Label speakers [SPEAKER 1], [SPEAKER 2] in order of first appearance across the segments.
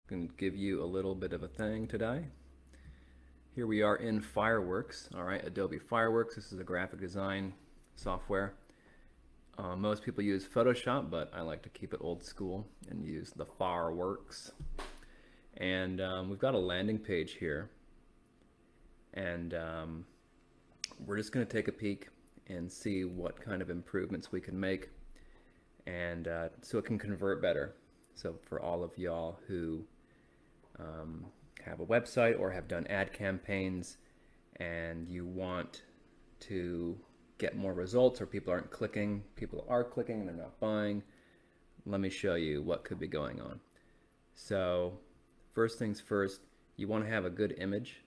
[SPEAKER 1] Going to give you a little bit of a thing today. Here we are in Fireworks. All right, Adobe Fireworks. This is a graphic design software. Most people use Photoshop, but I like to keep it old school and use the Fireworks. And we've got a landing page here, and we're just going to take a peek and see what kind of improvements we can make, and so it can convert better. So for all of y'all who have a website or have done ad campaigns and you want to get more results, or people are clicking and they're not buying, let me show you what could be going on. So first things first, you want to have a good image.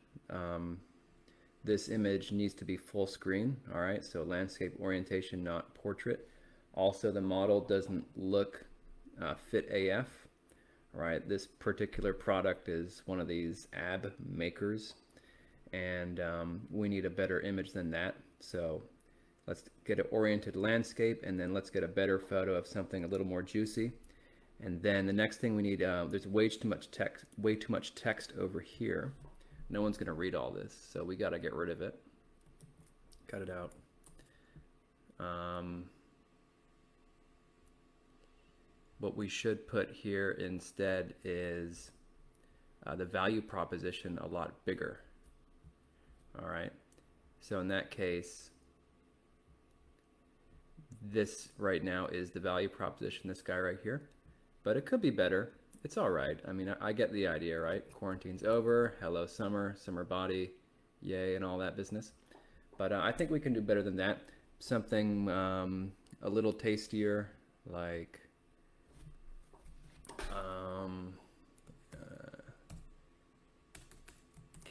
[SPEAKER 1] This image needs to be full screen, all right? So landscape orientation, not portrait. Also, the model doesn't look fit AF, right? This particular product is one of these ab makers, and we need a better image than that. So let's get an oriented landscape, and then let's get a better photo of something a little more juicy. And then the next thing we need, there's way too much text over here. No one's going to read all this, so we got to get rid of it. Cut it out. What we should put here instead is the value proposition a lot bigger. All right. So in that case, this right now is the value proposition, this guy right here. But it could be better. It's all right. I mean, I get the idea, right? Quarantine's over. Hello, summer. Summer body. Yay, and all that business. But I think we can do better than that. Something a little tastier, like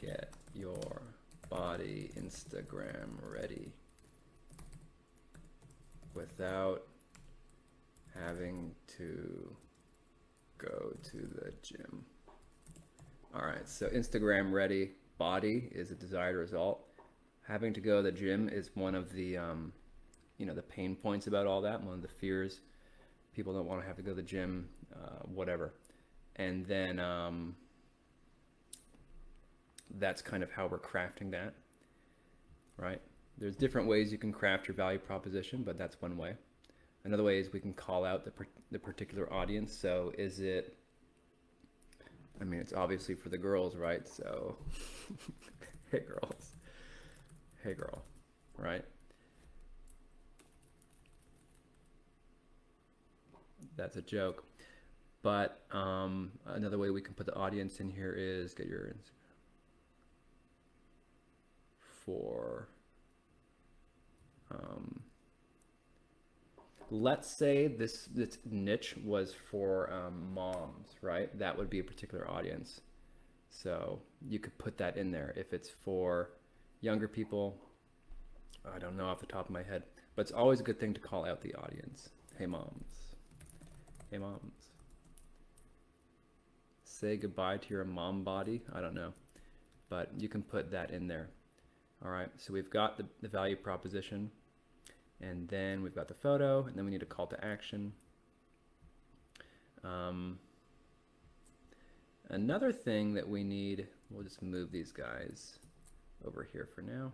[SPEAKER 1] get your body Instagram ready without having to go to the gym. All right, so Instagram ready body is a desired result. Having to go to the gym is one of the the pain points about all that. One of the fears. People don't want to have to go to the gym, whatever. And then that's kind of how we're crafting that, right? There's different ways you can craft your value proposition, but that's one way. Another way is we can call out the particular audience. So is it, I mean, it's obviously for the girls, right? So, hey girls, hey girl, right? That's a joke. But another way we can put the audience in here is get your for let's say this niche was for moms, right? That would be a particular audience. So you could put that in there. If it's for younger people, I don't know off the top of my head, but it's always a good thing to call out the audience. Hey moms. Hey moms. Say goodbye to your mom body. I don't know, but you can put that in there. All right, so we've got the value proposition, and then we've got the photo, and then we need a call to action. Another thing that we need, we'll just move these guys over here for now.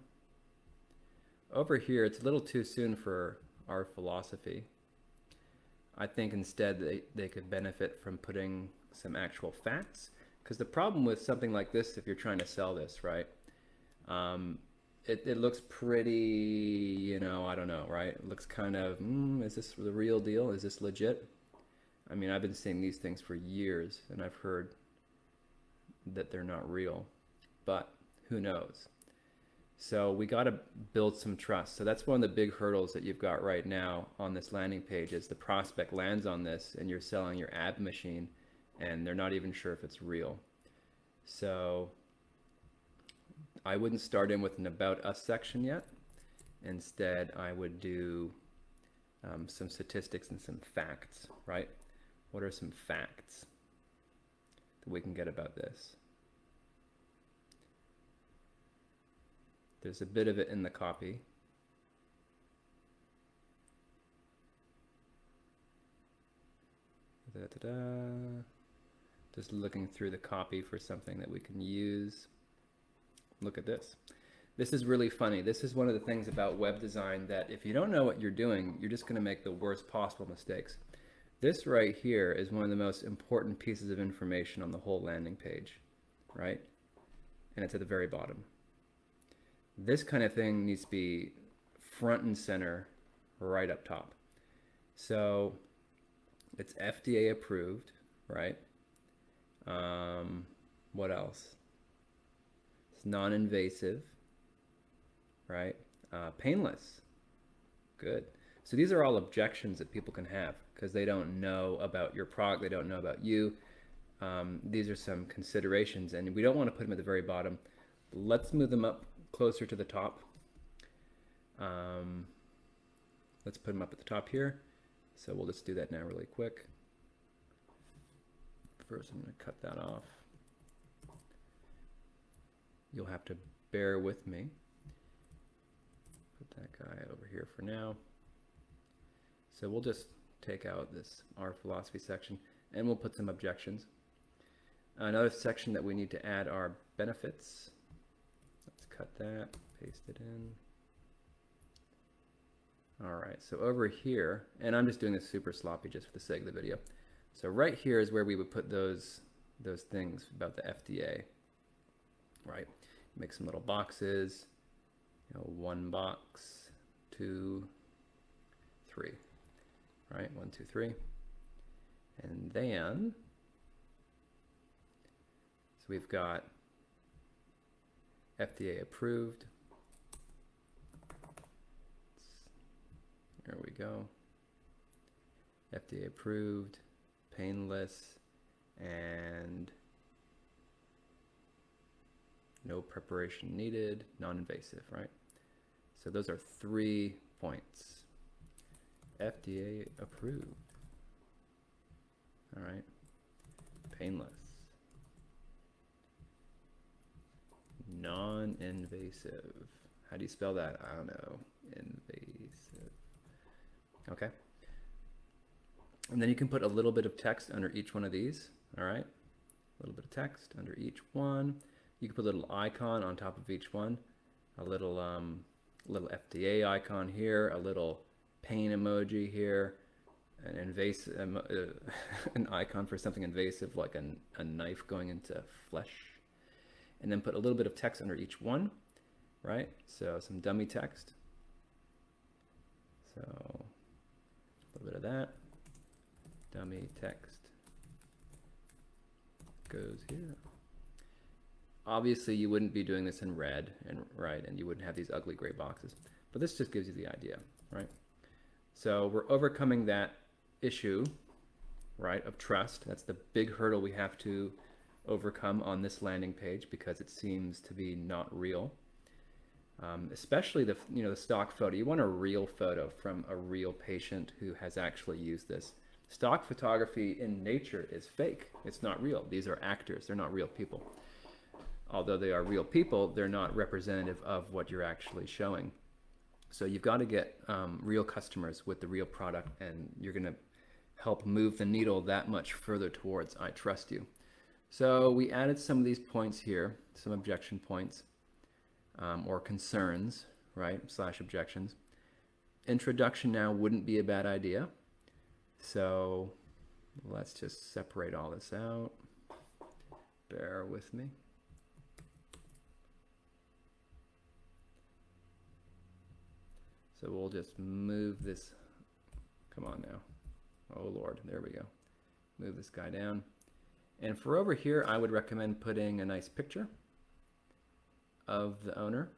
[SPEAKER 1] Over here, it's a little too soon for our philosophy. I think instead they could benefit from putting some actual facts, because the problem with something like this, if you're trying to sell this, right, it looks pretty, I don't know, right? It looks kind of, is this the real deal? Is this legit? I mean, I've been seeing these things for years, and I've heard that they're not real, but who knows? So we got to build some trust. So that's one of the big hurdles that you've got right now on this landing page is the prospect lands on this and you're selling your ad machine and they're not even sure if it's real. So I wouldn't start in with an about us section yet. Instead, I would do some statistics and some facts, right? What are some facts that we can get about this? There's a bit of it in the copy. Da, da, da, Just looking through the copy for something that we can use. Look at this. This is really funny. This is one of the things about web design that if you don't know what you're doing, you're just going to make the worst possible mistakes. This right here is one of the most important pieces of information on the whole landing page, right? And it's at the very bottom. This kind of thing needs to be front and center right up top. So it's FDA approved, right? What else? It's non-invasive, right? Painless. Good. So these are all objections that people can have because they don't know about your product, they don't know about you. These are some considerations, and we don't want to put them at the very bottom. Let's move them up closer to the top. Let's put them up at the top here. So we'll just do that now really quick. First, I'm going to cut that off. You'll have to bear with me. Put that guy over here for now. So we'll just take out this our philosophy section and we'll put some objections. Another section that we need to add are benefits. Let's cut that, paste it in. All right, so over here, and I'm just doing this super sloppy just for the sake of the video. So right here is where we would put those things about the FDA, right? Make some little boxes, you know, 1 box, 2, 3, right? 1, 2, 3. And then, so we've got FDA approved. There we go. FDA approved, painless, and no preparation needed, non-invasive, right? So those are 3 points. FDA approved. All right. Painless. Non-invasive. How do you spell that? I don't know. Invasive. Okay. And then you can put a little bit of text under each one of these. All right. A little bit of text under each one. You can put a little icon on top of each one. A little FDA icon here. A little pain emoji here. An invasive, an icon for something invasive like a knife going into flesh. And then put a little bit of text under each one, right? So some dummy text. So a little bit of that. Dummy text goes here. Obviously you wouldn't be doing this in red and right, and you wouldn't have these ugly gray boxes, but this just gives you the idea, right? So we're overcoming that issue, right, of trust. That's the big hurdle we have to overcome on this landing page because it seems to be not real. Especially the stock photo. You want a real photo from a real patient who has actually used this. Stock photography in nature is fake. It's not real. These are actors. They're not real people. Although they are real people, they're not representative of what you're actually showing. So you've got to get real customers with the real product, and you're going to help move the needle that much further towards I trust you. So we added some of these points here, some objection points or concerns, right, / objections. Introduction now wouldn't be a bad idea. So let's just separate all this out. Bear with me. So we'll just move this, come on now. Oh Lord, there we go. Move this guy down. And for over here, I would recommend putting a nice picture of the owner.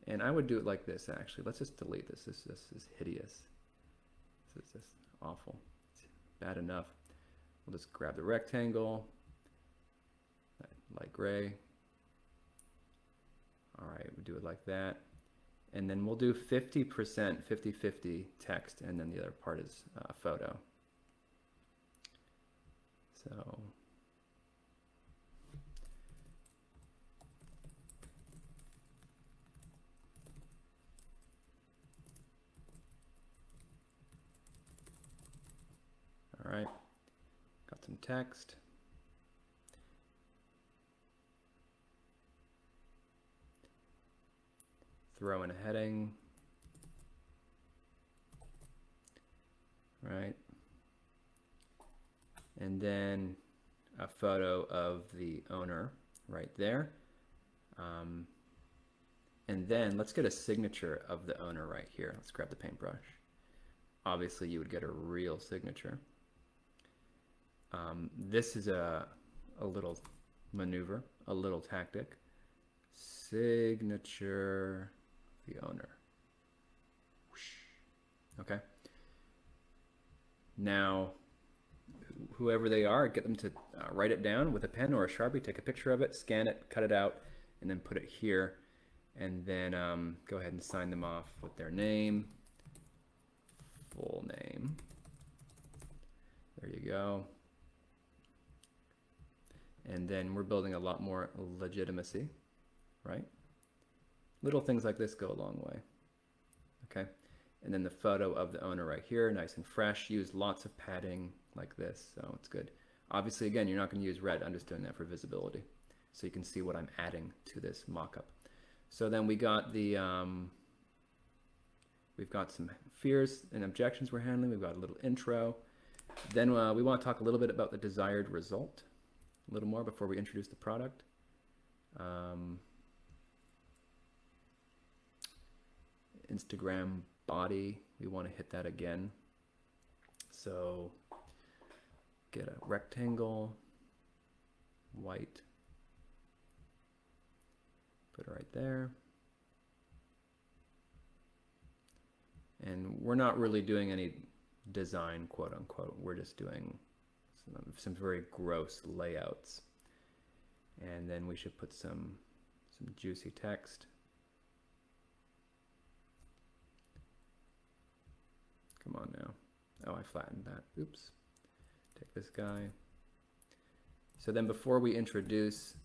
[SPEAKER 1] And I would do it like this, actually. Let's just delete this. This is hideous. This is just awful. It's bad enough. We'll just grab the rectangle, light gray. All right, we'll do it like that. And then we'll do 50%, 50-50 text, and then the other part is photo. So all right, got some text. Throw in a heading. Right. And then a photo of the owner right there. And then let's get a signature of the owner right here. Let's grab the paintbrush. Obviously, you would get a real signature. This is a little maneuver, a little tactic. Signature, the owner. Okay. Now, whoever they are, get them to write it down with a pen or a Sharpie, take a picture of it, scan it, cut it out, and then put it here. And then go ahead and sign them off with their name, full name. There you go. And then we're building a lot more legitimacy, right? Little things like this go a long way. Okay. And then the photo of the owner right here, nice and fresh. Use lots of padding like this, so it's good. Obviously, again, you're not going to use red. I'm just doing that for visibility, so you can see what I'm adding to this mock-up. So then we got the, we've got some fears and objections we're handling. We've got a little intro. Then we want to talk a little bit about the desired result, a little more before we introduce the product. Instagram body, we want to hit that again. So get a rectangle, white, put it right there. And we're not really doing any design, quote unquote. We're just doing some very gross layouts. And then we should put some juicy text. Come on now. Oh, I flattened that. Oops. Take this guy. So then before we introduce,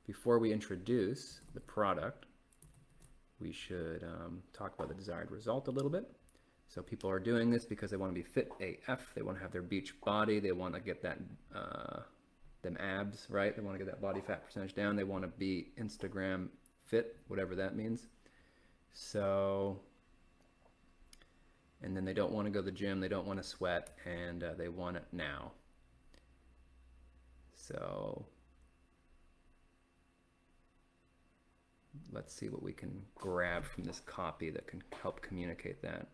[SPEAKER 1] before we introduce the product, we should talk about the desired result a little bit. So people are doing this because they want to be fit AF. They want to have their beach body. They want to get that them abs, right? They want to get that body fat percentage down. They want to be Instagram fit, whatever that means. So, and then they don't want to go to the gym. They don't want to sweat, and they want it now. So let's see what we can grab from this copy that can help communicate that.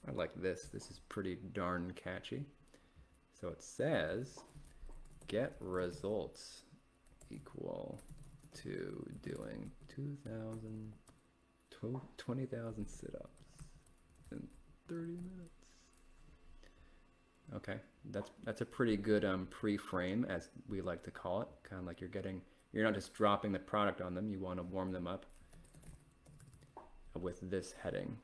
[SPEAKER 1] I like this. This is pretty darn catchy. So it says, get results equal to doing 20,000 sit-ups in 30 minutes. Okay, that's a pretty good pre-frame, as we like to call it. Kind of like you're not just dropping the product on them. You want to warm them up with this heading.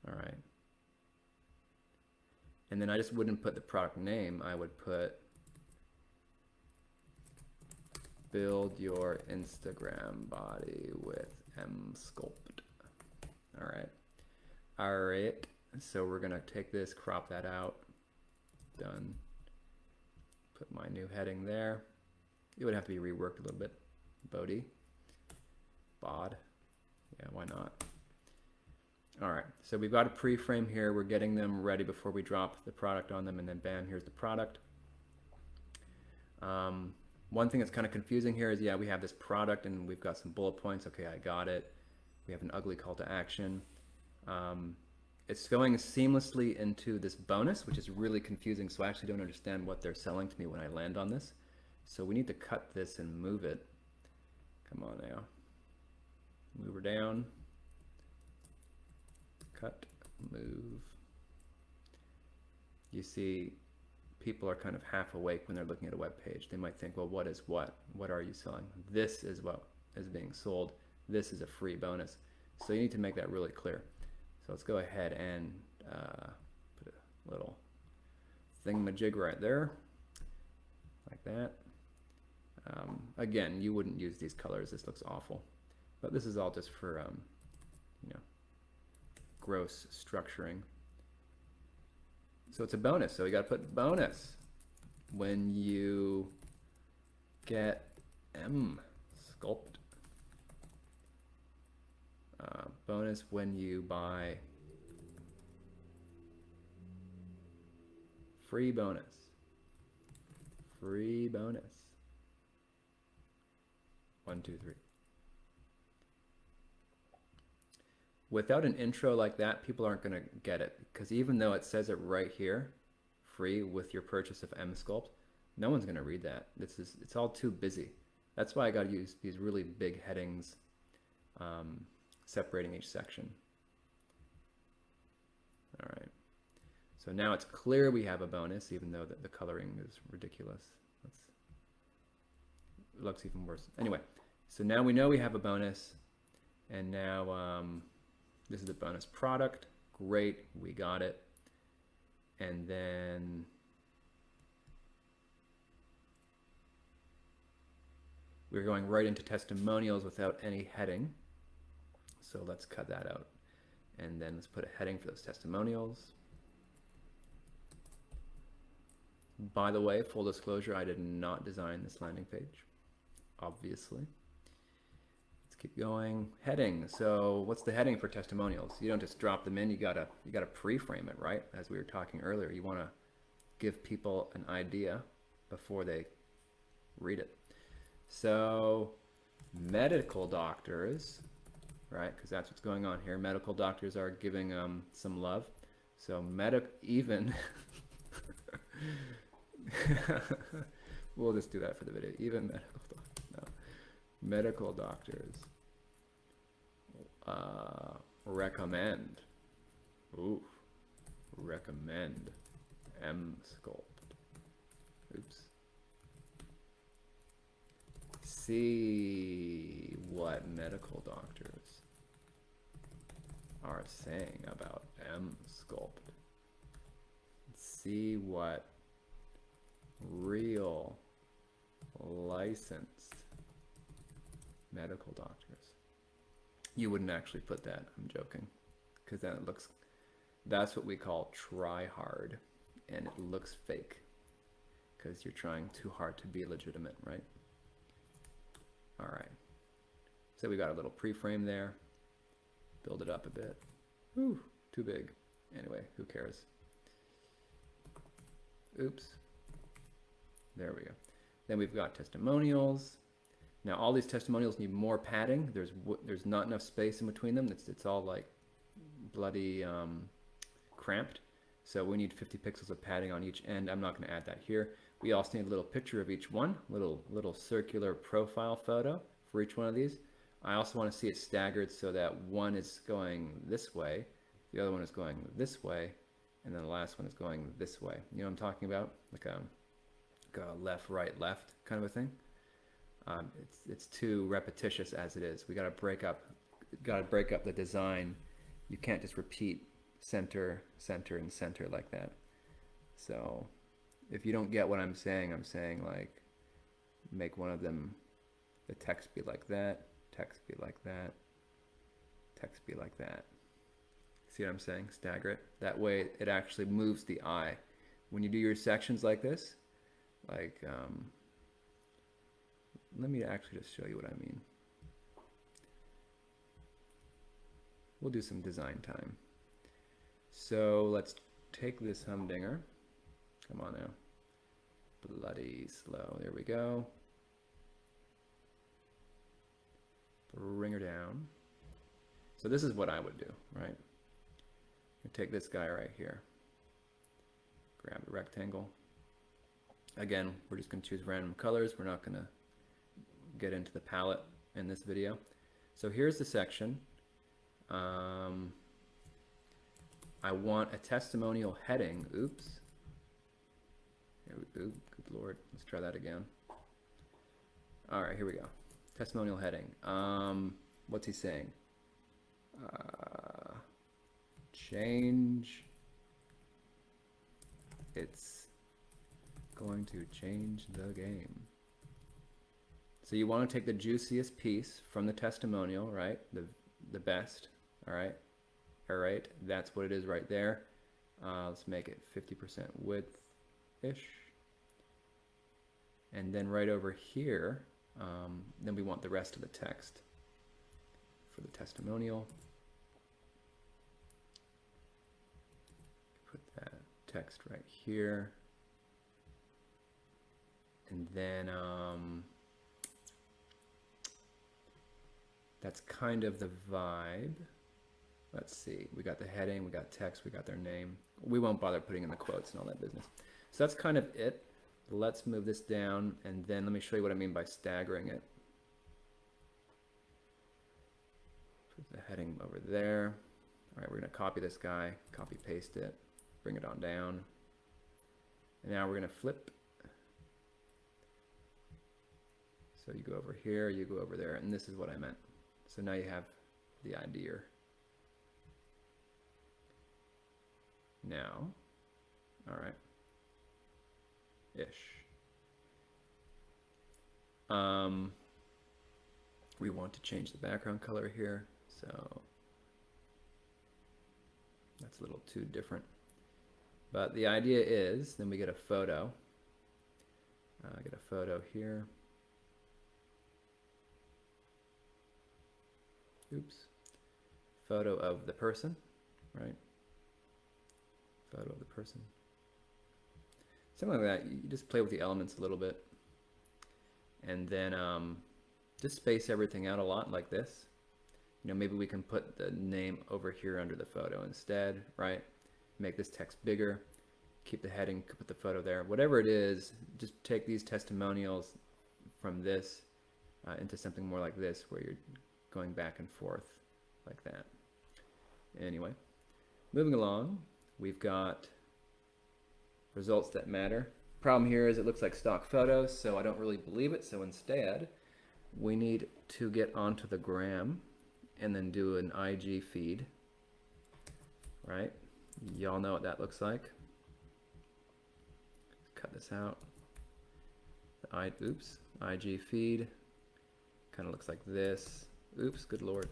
[SPEAKER 1] All right. And then I just wouldn't put the product name. I would put build your Instagram body with Msculpt. All right. All right. So we're going to take this, crop that out. Done. Put my new heading there. It would have to be reworked a little bit. Bodhi. Bod. Yeah, why not? All right, so we've got a pre-frame here. We're getting them ready before we drop the product on them, and then bam, here's the product. One thing that's kind of confusing here is, yeah, we have this product and we've got some bullet points. Okay, I got it. We have an ugly call to action. It's going seamlessly into this bonus, which is really confusing, so I actually don't understand what they're selling to me when I land on this. So we need to cut this and move it. Come on now. Move her down. Cut, move. You see, people are kind of half awake when they're looking at a web page. They might think, well, what is what? What are you selling? This is what is being sold. This is a free bonus. So you need to make that really clear. So let's go ahead and put a little thingamajig right there, like that. Again, you wouldn't use these colors. This looks awful. But this is all just for, you know, gross structuring. So it's a bonus. So we got to put bonus when you get M Sculpt. Bonus when you buy. Free bonus. Free bonus. 1, 2, 3. Without an intro like that, people aren't going to get it, because even though it says it right here, free with your purchase of MSculpt, no one's going to read that. It's all too busy. That's why I got to use these really big headings separating each section. All right. So now it's clear we have a bonus, even though the coloring is ridiculous. It looks even worse. Anyway, so now we know we have a bonus, and now this is the bonus product. Great, we got it. And then we're going right into testimonials without any heading. So let's cut that out. And then let's put a heading for those testimonials. By the way, full disclosure, I did not design this landing page, obviously. Let's keep going. Heading. So what's the heading for testimonials? You don't just drop them in, you gotta pre-frame it, right? As we were talking earlier, you wanna give people an idea before they read it. So medical doctors, right? Because that's what's going on here. Medical doctors are giving some love. So even we'll just do that for the video. Even medical doctors recommend MSculpt. Oops. See what medical doctors are saying about MSculpt. See what real licensed medical doctors. You wouldn't actually put that, I'm joking, because then it looks, that's what we call try hard, and it looks fake because you're trying too hard to be legitimate, right? All right, so we got a little pre-frame there. Build it up a bit. Ooh, too big. Anyway, who cares? Oops. There we go. Then we've got testimonials. Now all these testimonials need more padding. There's not enough space in between them. It's all like bloody cramped. So we need 50 pixels of padding on each end. I'm not going to add that here. We also need a little picture of each one, little circular profile photo for each one of these. I also want to see it staggered so that one is going this way, the other one is going this way, and then the last one is going this way. You know what I'm talking about? Like a left, right, left kind of a thing. It's too repetitious as it is. We got to break up the design. You can't just repeat center, center, and center like that. So if you don't get what I'm saying like make one of them, the text be like that, text be like that, text be like that. See what I'm saying? Stagger it. That way it actually moves the eye. When you do your sections like this, like, let me actually just show you what I mean. We'll do some design time. So let's take this humdinger. Come on now. Bloody slow. There we go. Bring her down. So this is what I would do, right? I take this guy right here. Grab the rectangle. Again, we're just going to choose random colors. We're not going to get into the palette in this video. So here's the section. I want a testimonial heading. Oops. Good Lord. Let's try that again. All right, here we go. Testimonial heading. What's he saying? Change. It's going to change the game. So you want to take the juiciest piece from the testimonial, right? The best, all right? All right, that's what it is right there. Let's make it 50% width-ish. And then right over here, then we want the rest of the text for the testimonial. Put that text right here. And then that's kind of the vibe. Let's see, we got the heading, we got text, we got their name. We won't bother putting in the quotes and all that business. So that's kind of it. Let's move this down, and then let me show you what I mean by staggering it. Put the heading over there. All right, we're gonna copy this guy, copy paste it, bring it on down. And now we're gonna flip. So you go over here, you go over there, and this is what I meant. So now you have the idea. Now, all right, ish. We want to change the background color here, so that's a little too different. But the idea is, then we get a photo. Get a photo here. Oops. Photo of the person, right? Photo of the person. Something like that. You just play with the elements a little bit. And then just space everything out a lot like this. You know, maybe we can put the name over here under the photo instead, right? Make this text bigger. Keep the heading, put the photo there. Whatever it is, just take these testimonials from this into something more like this, where you're going back and forth like that. Anyway, moving along, we've got results that matter. Problem here is it looks like stock photos, so I don't really believe it. So instead, we need to get onto the gram and then do an IG feed, right? Y'all know what that looks like. Cut this out. Oops, IG feed kind of looks like this. Oops, good Lord.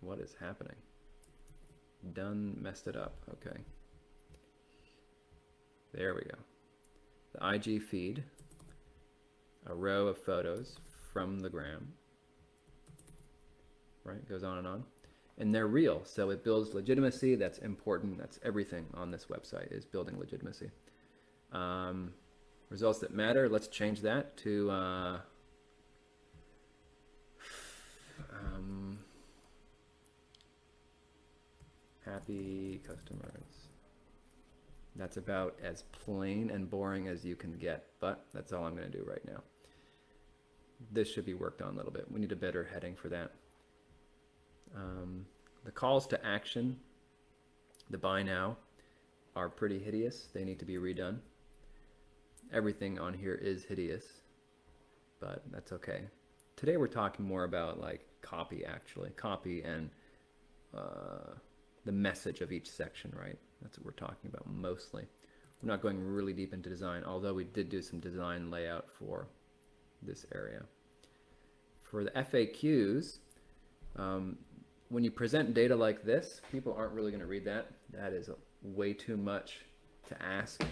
[SPEAKER 1] What is happening? Done messed it up. Okay. There we go. The IG feed, a row of photos from the gram, right? Goes on and on. And they're real, so it builds legitimacy. That's important. That's everything on this website, is building legitimacy. Results that matter. Let's change that to happy customers. That's about as plain and boring as you can get, but that's all I'm going to do right now. This should be worked on a little bit. We need a better heading for that. The calls to action, the buy now, are pretty hideous. They need to be redone. Everything on here is hideous, but that's okay. Today we're talking more about like copy, actually. Copy and the message of each section, right? That's what we're talking about mostly. We're not going really deep into design, although we did do some design layout for this area. For the FAQs, when you present data like this, people aren't really going to read that. That is way too much to ask.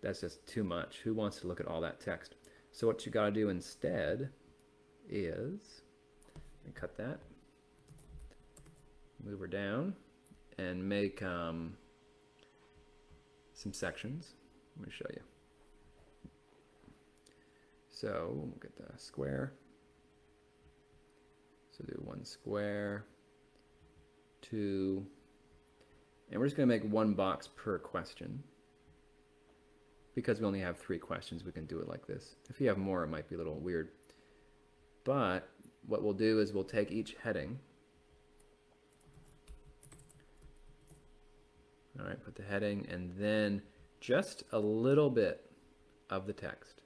[SPEAKER 1] That's just too much. Who wants to look at all that text? So what you got to do instead is, cut that, move her down, and make some sections. Let me show you. So we'll get the square. So do 1 square, 2, and we're just going to make 1 box per question. Because we only have 3 questions, we can do it like this. If you have more, it might be a little weird. But what we'll do is we'll take each heading. All right, put the heading, and then just a little bit of the text.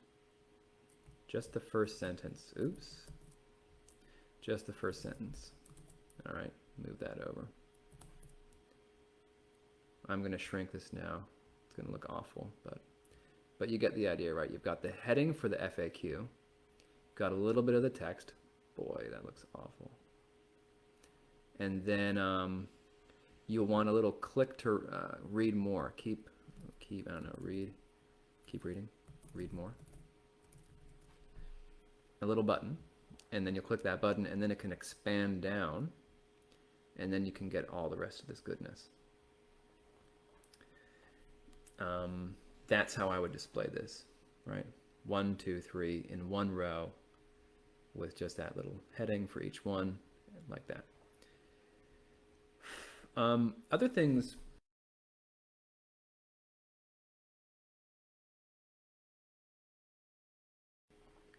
[SPEAKER 1] Just the first sentence. Oops. Just the first sentence. All right, move that over. I'm going to shrink this now. It's going to look awful, but you get the idea, right? You've got the heading for the FAQ. Got a little bit of the text. Boy, that looks awful. and then you'll want a little click to read more. Keep, I don't know, keep reading, read more. A little button, and then you'll click that button, and then it can expand down, and then you can get all the rest of this goodness. That's how I would display this, right? 1, 2, 3 in one row with just that little heading for each one, like that. Other things,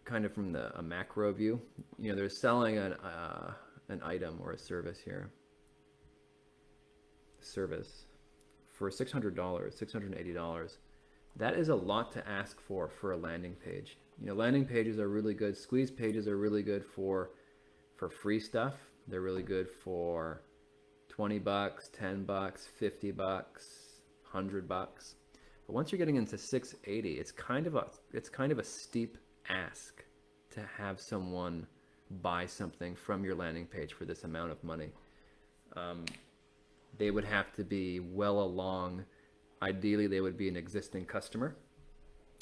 [SPEAKER 1] kind of from a macro view, you know, they're selling an item or a service here. Service for $600, $680. That is a lot to ask for a landing page. You know, landing pages are really good. Squeeze pages are really good for free stuff. They're really good for 20 bucks, 10 bucks, 50 bucks, 100 bucks. But once you're getting into 680, it's kind of a steep ask to have someone buy something from your landing page for this amount of money. They would have to be well along. Ideally, they would be an existing customer,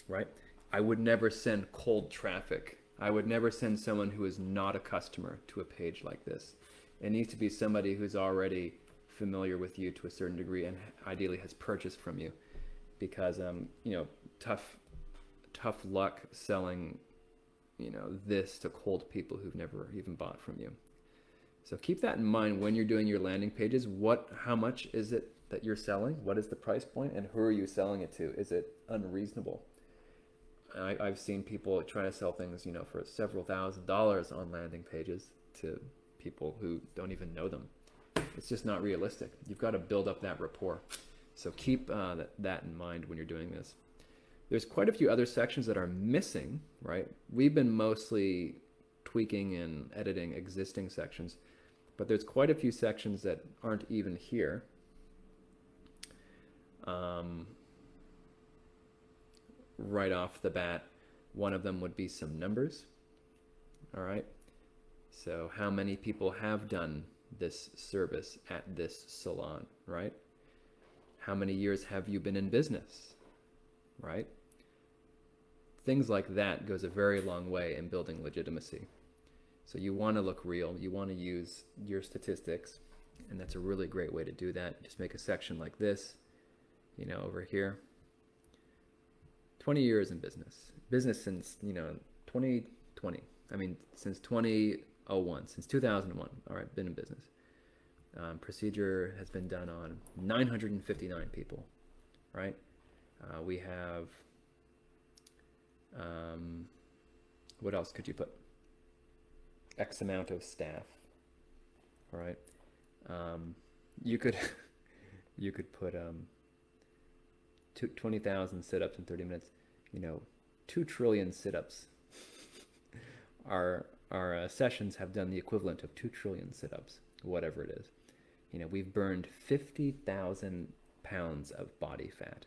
[SPEAKER 1] right? I would never send cold traffic. I would never send someone who is not a customer to a page like this. It needs to be somebody who's already familiar with you to a certain degree and ideally has purchased from you, because you know, tough luck selling, you know, this to cold people who've never even bought from you. So keep that in mind when you're doing your landing pages. How much is it that you're selling? What is the price point, and who are you selling it to? Is it unreasonable? I've seen people trying to sell things, you know, for several $1,000s on landing pages to people who don't even know them. It's just not realistic. You've got to build up that rapport. So keep that in mind when you're doing this. There's quite a few other sections that are missing, right? We've been mostly tweaking and editing existing sections, but there's quite a few sections that aren't even here. Right off the bat, one of them would be some numbers. All right. So how many people have done this service at this salon, right? How many years have you been in business, right? Things like that goes a very long way in building legitimacy. So you want to look real. You want to use your statistics, and that's a really great way to do that. Just make a section like this, you know, over here. 20 years in business. Business since, you know, 2020. I mean, since 2001, since 2001. All right, been in business. Procedure has been done on 959 people, right? We have, what else could you put? X amount of staff, all right? You could put 20,000 sit-ups in 30 minutes. You know, 2 trillion sit-ups. Our sessions have done the equivalent of 2 trillion sit-ups, whatever it is. You know, we've burned 50,000 pounds of body fat.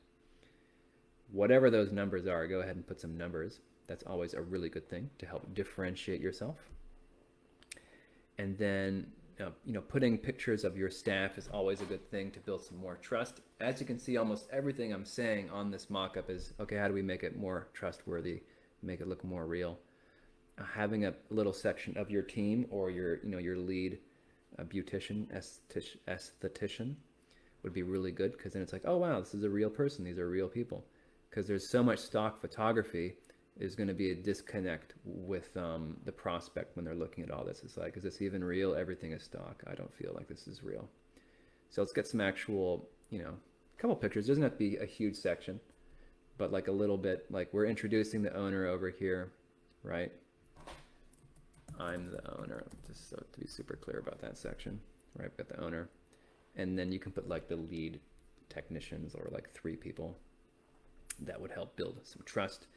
[SPEAKER 1] Whatever those numbers are, go ahead and put some numbers. That's always a really good thing to help differentiate yourself. And then, you know, putting pictures of your staff is always a good thing to build some more trust. As you can see, almost everything I'm saying on this mock-up is, okay, how do we make it more trustworthy, make it look more real? Having a little section of your team or your, you know, your lead beautician, esthetician would be really good, because then it's like, oh wow, this is a real person, these are real people. Because there's so much stock photography, is going to be a disconnect with the prospect when they're looking at all this. It's like, is this even real? Everything is stock. I don't feel like this is real. So let's get some actual, you know, a couple pictures. It doesn't have to be a huge section, but like a little bit, like we're introducing the owner over here, right? I'm the owner, just so to be super clear about that section, right? We've got the owner, and then you can put like the lead technicians, or like 3 people. That would help build some trust.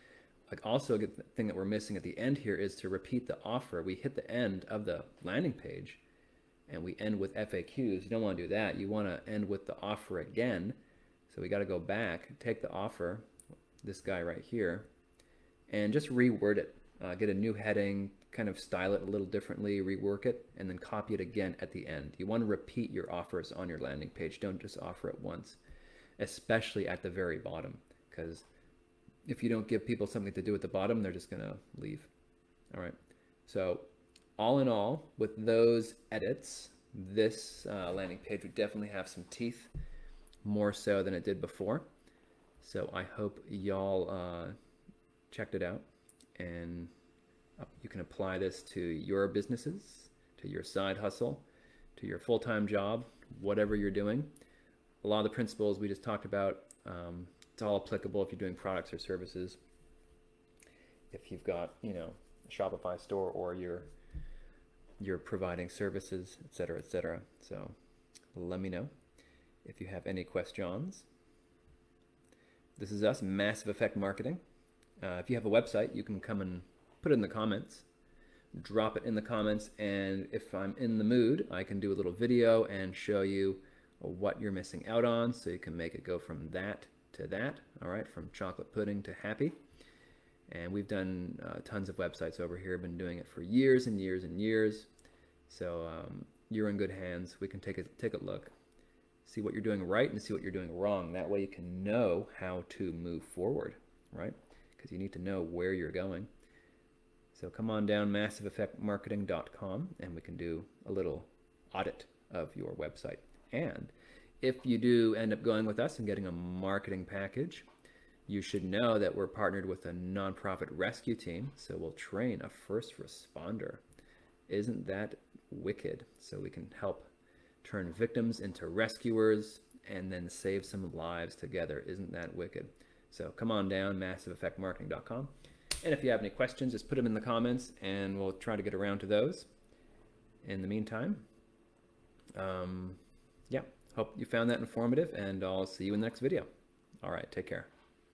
[SPEAKER 1] Like also a good thing that we're missing at the end here is to repeat the offer. We hit the end of the landing page and we end with FAQs. You don't want to do that. You want to end with the offer again. So we got to go back, take the offer, this guy right here, and just reword it. Get a new heading, kind of style it a little differently, rework it, and then copy it again at the end. You want to repeat your offers on your landing page. Don't just offer it once, especially at the very bottom, because if you don't give people something to do at the bottom, they're just going to leave. All right. So all in all, with those edits, this landing page would definitely have some teeth, more so than it did before. So I hope y'all checked it out, and you can apply this to your businesses, to your side hustle, to your full-time job, whatever you're doing. A lot of the principles we just talked about, it's all applicable if you're doing products or services. If you've got, a Shopify store, or you're providing services, etc., etc. So let me know if you have any questions. This is us, Massive Effect Marketing. If you have a website, you can come and put it in the comments, drop it in the comments, and if I'm in the mood, I can do a little video and show you what you're missing out on, so you can make it go from that to that, all right, from chocolate pudding to happy. And we've done tons of websites over here, been doing it for years and years and years. So you're in good hands. We can take a look, see what you're doing right and see what you're doing wrong. That way you can know how to move forward, right? Because you need to know where you're going. So come on down, massiveeffectmarketing.com, and we can do a little audit of your website. And if you do end up going with us and getting a marketing package, you should know that we're partnered with a nonprofit rescue team, so we'll train a first responder. Isn't that wicked? So we can help turn victims into rescuers and then save some lives together. Isn't that wicked? So come on down, massiveeffectmarketing.com. And if you have any questions, just put them in the comments and we'll try to get around to those. In the meantime, hope you found that informative, and I'll see you in the next video. All right, take care.